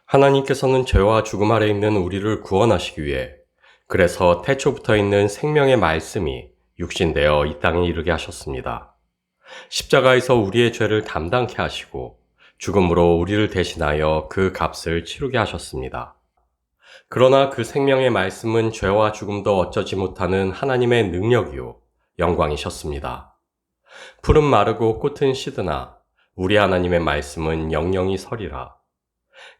하나님께서는 죄와 죽음 아래 있는 우리를 구원하시기 위해 그래서 태초부터 있는 생명의 말씀이 육신되어 이 땅에 이르게 하셨습니다. 십자가에서 우리의 죄를 담당케 하시고 죽음으로 우리를 대신하여 그 값을 치르게 하셨습니다. 그러나 그 생명의 말씀은 죄와 죽음도 어쩌지 못하는 하나님의 능력이요 영광이셨습니다. 풀은 마르고 꽃은 시드나 우리 하나님의 말씀은 영영이 서리라.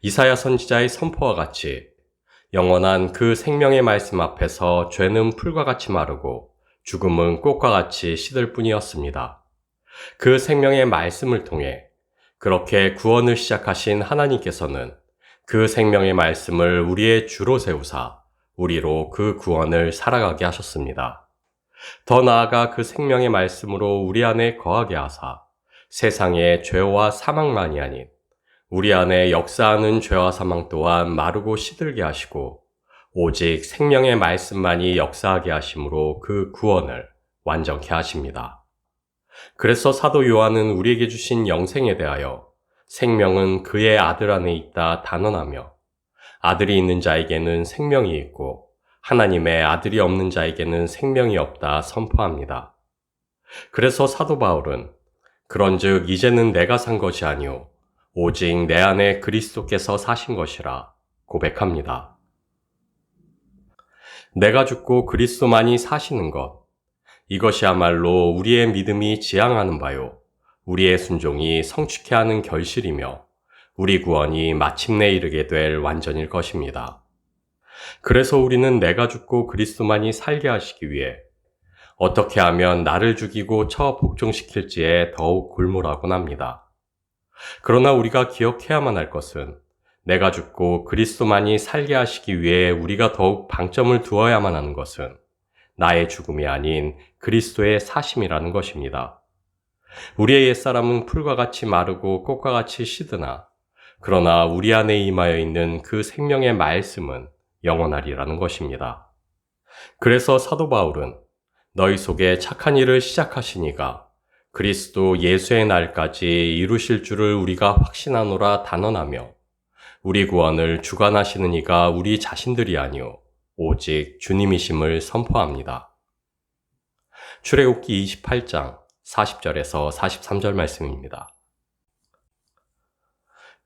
이사야 선지자의 선포와 같이 영원한 그 생명의 말씀 앞에서 죄는 풀과 같이 마르고 죽음은 꽃과 같이 시들 뿐이었습니다. 그 생명의 말씀을 통해 그렇게 구원을 시작하신 하나님께서는 그 생명의 말씀을 우리의 주로 세우사 우리로 그 구원을 살아가게 하셨습니다. 더 나아가 그 생명의 말씀으로 우리 안에 거하게 하사 세상의 죄와 사망만이 아닌 우리 안에 역사하는 죄와 사망 또한 마르고 시들게 하시고 오직 생명의 말씀만이 역사하게 하심으로 그 구원을 완전케 하십니다. 그래서 사도 요한은 우리에게 주신 영생에 대하여 생명은 그의 아들 안에 있다 단언하며 아들이 있는 자에게는 생명이 있고 하나님의 아들이 없는 자에게는 생명이 없다 선포합니다. 그래서 사도 바울은 그런즉 이제는 내가 산 것이 아니오 오직 내 안에 그리스도께서 사신 것이라 고백합니다. 내가 죽고 그리스도만이 사시는 것, 이것이야말로 우리의 믿음이 지향하는 바요, 우리의 순종이 성취케 하는 결실이며 우리 구원이 마침내 이르게 될 완전일 것입니다. 그래서 우리는 내가 죽고 그리스도만이 살게 하시기 위해 어떻게 하면 나를 죽이고 처 복종시킬지에 더욱 골몰하곤 합니다. 그러나 우리가 기억해야만 할 것은 내가 죽고 그리스도만이 살게 하시기 위해 우리가 더욱 방점을 두어야만 하는 것은 나의 죽음이 아닌 그리스도의 사심이라는 것입니다. 우리의 옛사람은 풀과 같이 마르고 꽃과 같이 시드나 그러나 우리 안에 임하여 있는 그 생명의 말씀은 영원하리라는 것입니다. 그래서 사도 바울은 너희 속에 착한 일을 시작하시니가 그리스도 예수의 날까지 이루실 줄을 우리가 확신하노라 단언하며 우리 구원을 주관하시는 이가 우리 자신들이 아니오 오직 주님이심을 선포합니다. 출애굽기 28장 40절에서 43절 말씀입니다.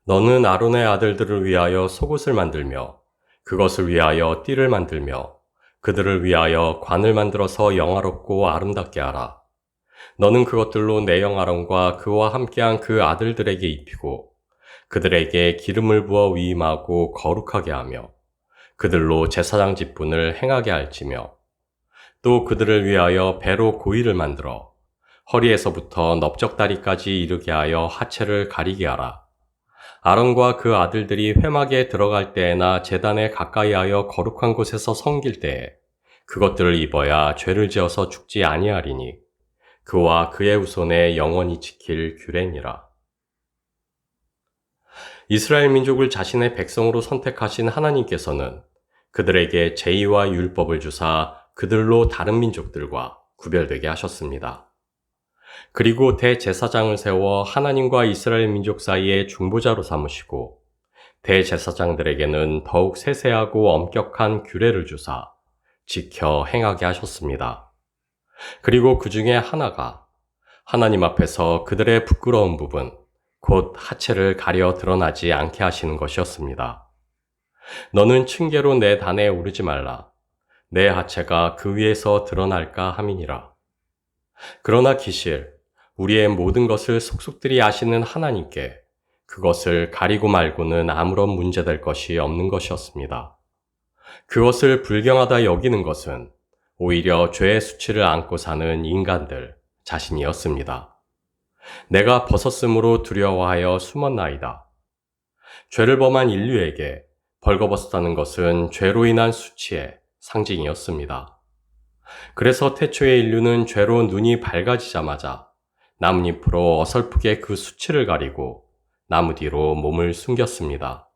너는 아론의 아들들을 위하여 속옷을 만들며 그것을 위하여 띠를 만들며 그들을 위하여 관을 만들어서 영화롭고 아름답게 하라. 너는 그것들로 내 형 아론과 그와 함께한 그 아들들에게 입히고 그들에게 기름을 부어 위임하고 거룩하게 하며 그들로 제사장 직분을 행하게 할지며 또 그들을 위하여 배로 고이를 만들어 허리에서부터 넓적다리까지 이르게 하여 하체를 가리게 하라. 아론과 그 아들들이 회막에 들어갈 때에나 제단에 가까이 하여 거룩한 곳에서 섬길 때에 그것들을 입어야 죄를 지어서 죽지 아니하리니 그와 그의 후손에 영원히 지킬 규례니라. 이스라엘 민족을 자신의 백성으로 선택하신 하나님께서는 그들에게 제의와 율법을 주사 그들로 다른 민족들과 구별되게 하셨습니다. 그리고 대제사장을 세워 하나님과 이스라엘 민족 사이의 중보자로 삼으시고 대제사장들에게는 더욱 세세하고 엄격한 규례를 주사 지켜 행하게 하셨습니다. 그리고 그 중에 하나가 하나님 앞에서 그들의 부끄러운 부분, 곧 하체를 가려 드러나지 않게 하시는 것이었습니다. 너는 층계로 내 단에 오르지 말라. 내 하체가 그 위에서 드러날까 함이니라. 그러나 기실, 우리의 모든 것을 속속들이 아시는 하나님께 그것을 가리고 말고는 아무런 문제될 것이 없는 것이었습니다. 그것을 불경하다 여기는 것은 오히려 죄의 수치를 안고 사는 인간들 자신이었습니다. 내가 벗었으므로 두려워하여 숨었나이다. 죄를 범한 인류에게 벌거벗었다는 것은 죄로 인한 수치의 상징이었습니다. 그래서 태초의 인류는 죄로 눈이 밝아지자마자 나뭇잎으로 어설프게 그 수치를 가리고 나무 뒤로 몸을 숨겼습니다.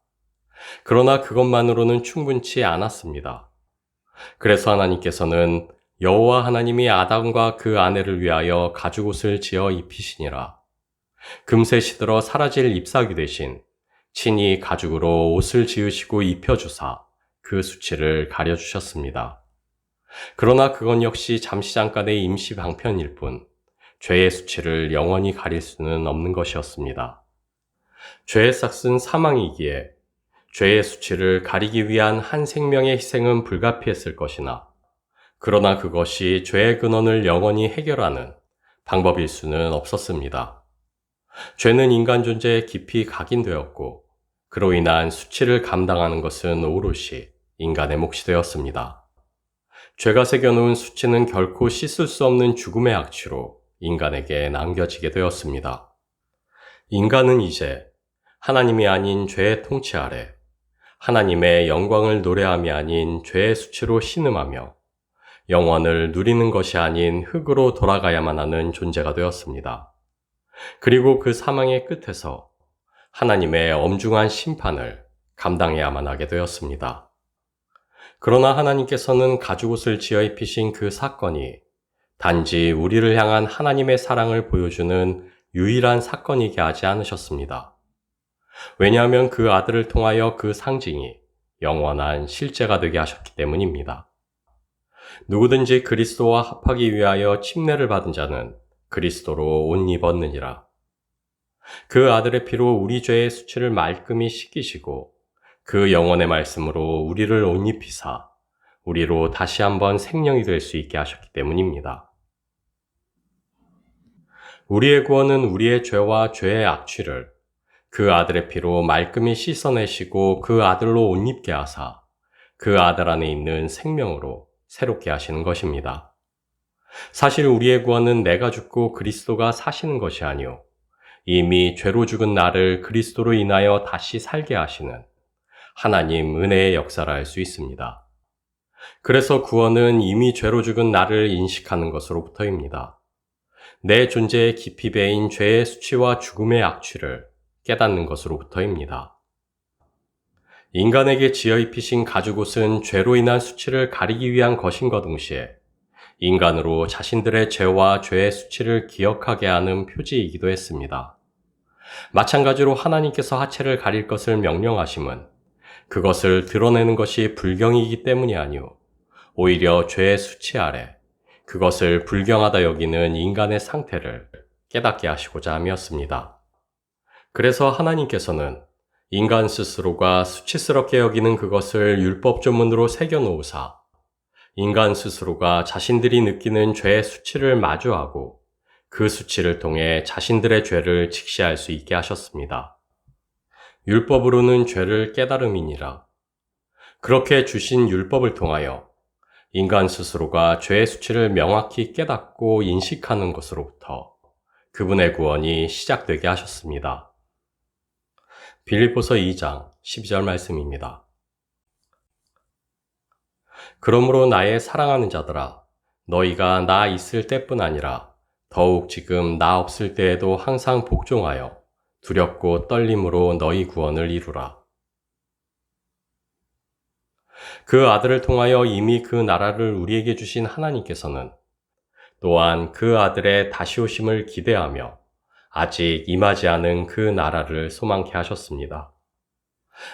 그러나 그것만으로는 충분치 않았습니다. 그래서 하나님께서는 여호와 하나님이 아담과 그 아내를 위하여 가죽옷을 지어 입히시니라. 금세 시들어 사라질 잎사귀 대신 친히 가죽으로 옷을 지으시고 입혀주사 그 수치를 가려주셨습니다. 그러나 그건 역시 잠시 잠깐의 임시 방편일 뿐 죄의 수치를 영원히 가릴 수는 없는 것이었습니다. 죄의 삭은 사망이기에 죄의 수치를 가리기 위한 한 생명의 희생은 불가피했을 것이나 그러나 그것이 죄의 근원을 영원히 해결하는 방법일 수는 없었습니다. 죄는 인간 존재에 깊이 각인되었고 그로 인한 수치를 감당하는 것은 오롯이 인간의 몫이 되었습니다. 죄가 새겨놓은 수치는 결코 씻을 수 없는 죽음의 악취로 인간에게 남겨지게 되었습니다. 인간은 이제 하나님이 아닌 죄의 통치 아래 하나님의 영광을 노래함이 아닌 죄의 수치로 신음하며 영원을 누리는 것이 아닌 흙으로 돌아가야만 하는 존재가 되었습니다. 그리고 그 사망의 끝에서 하나님의 엄중한 심판을 감당해야만 하게 되었습니다. 그러나 하나님께서는 가죽옷을 지어 입히신 그 사건이 단지 우리를 향한 하나님의 사랑을 보여주는 유일한 사건이게 하지 않으셨습니다. 왜냐하면 그 아들을 통하여 그 상징이 영원한 실제가 되게 하셨기 때문입니다. 누구든지 그리스도와 합하기 위하여 침례를 받은 자는 그리스도로 옷 입었느니라. 그 아들의 피로 우리 죄의 수치를 말끔히 씻기시고 그 영원의 말씀으로 우리를 옷 입히사 우리로 다시 한번 생명이 될 수 있게 하셨기 때문입니다. 우리의 구원은 우리의 죄와 죄의 악취를 그 아들의 피로 말끔히 씻어내시고 그 아들로 옷 입게 하사 그 아들 안에 있는 생명으로 새롭게 하시는 것입니다. 사실 우리의 구원은 내가 죽고 그리스도가 사시는 것이 아니오 이미 죄로 죽은 나를 그리스도로 인하여 다시 살게 하시는 하나님 은혜의 역사라 할 수 있습니다. 그래서 구원은 이미 죄로 죽은 나를 인식하는 것으로부터입니다. 내 존재의 깊이 배인 죄의 수치와 죽음의 악취를 깨닫는 것으로부터입니다. 인간에게 지어 입히신 가죽옷은 죄로 인한 수치를 가리기 위한 것인과 동시에 인간으로 자신들의 죄와 죄의 수치를 기억하게 하는 표지이기도 했습니다. 마찬가지로 하나님께서 하체를 가릴 것을 명령하심은 그것을 드러내는 것이 불경이기 때문이 아니오 오히려 죄의 수치 아래 그것을 불경하다 여기는 인간의 상태를 깨닫게 하시고자 함이었습니다. 그래서 하나님께서는 인간 스스로가 수치스럽게 여기는 그것을 율법 조문으로 새겨놓으사 인간 스스로가 자신들이 느끼는 죄의 수치를 마주하고 그 수치를 통해 자신들의 죄를 직시할 수 있게 하셨습니다. 율법으로는 죄를 깨달음이니라. 그렇게 주신 율법을 통하여 인간 스스로가 죄의 수치를 명확히 깨닫고 인식하는 것으로부터 그분의 구원이 시작되게 하셨습니다. 빌립보서 2장 12절 말씀입니다. 그러므로 나의 사랑하는 자들아, 너희가 나 있을 때뿐 아니라 더욱 지금 나 없을 때에도 항상 복종하여 두렵고 떨림으로 너희 구원을 이루라. 그 아들을 통하여 이미 그 나라를 우리에게 주신 하나님께서는 또한 그 아들의 다시 오심을 기대하며 아직 임하지 않은 그 나라를 소망케 하셨습니다.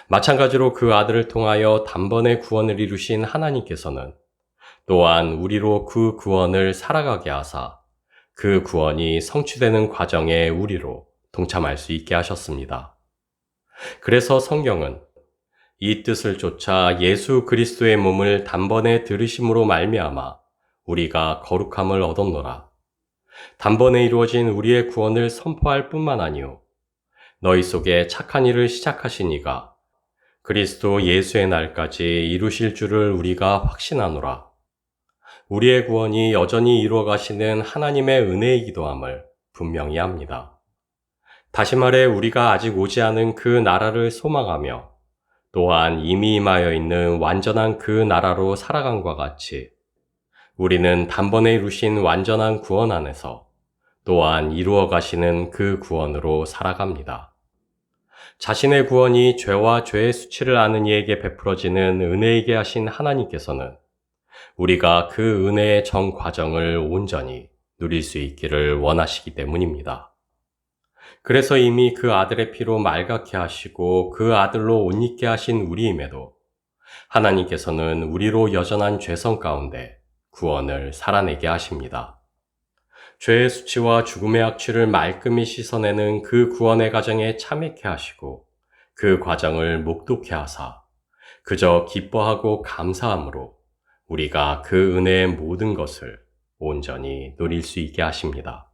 마찬가지로 그 아들을 통하여 단번에 구원을 이루신 하나님께서는 또한 우리로 그 구원을 살아가게 하사 그 구원이 성취되는 과정에 우리로 동참할 수 있게 하셨습니다. 그래서 성경은 이 뜻을 쫓아 예수 그리스도의 몸을 단번에 들으심으로 말미암아 우리가 거룩함을 얻었노라. 단번에 이루어진 우리의 구원을 선포할 뿐만 아니오 너희 속에 착한 일을 시작하신 이가 그리스도 예수의 날까지 이루실 줄을 우리가 확신하노라. 우리의 구원이 여전히 이루어 가시는 하나님의 은혜이기도 함을 분명히 합니다. 다시 말해 우리가 아직 오지 않은 그 나라를 소망하며 또한 이미 임하여 있는 완전한 그 나라로 살아감과 같이 우리는 단번에 이루신 완전한 구원 안에서 또한 이루어 가시는 그 구원으로 살아갑니다. 자신의 구원이 죄와 죄의 수치를 아는 이에게 베풀어지는 은혜이게 하신 하나님께서는 우리가 그 은혜의 전 과정을 온전히 누릴 수 있기를 원하시기 때문입니다. 그래서 이미 그 아들의 피로 말갛게 하시고 그 아들로 옷 입게 하신 우리임에도 하나님께서는 우리로 여전한 죄성 가운데 구원을 살아내게 하십니다. 죄의 수치와 죽음의 악취를 말끔히 씻어내는 그 구원의 과정에 참여케 하시고 그 과정을 목독케 하사 그저 기뻐하고 감사함으로 우리가 그 은혜의 모든 것을 온전히 누릴 수 있게 하십니다.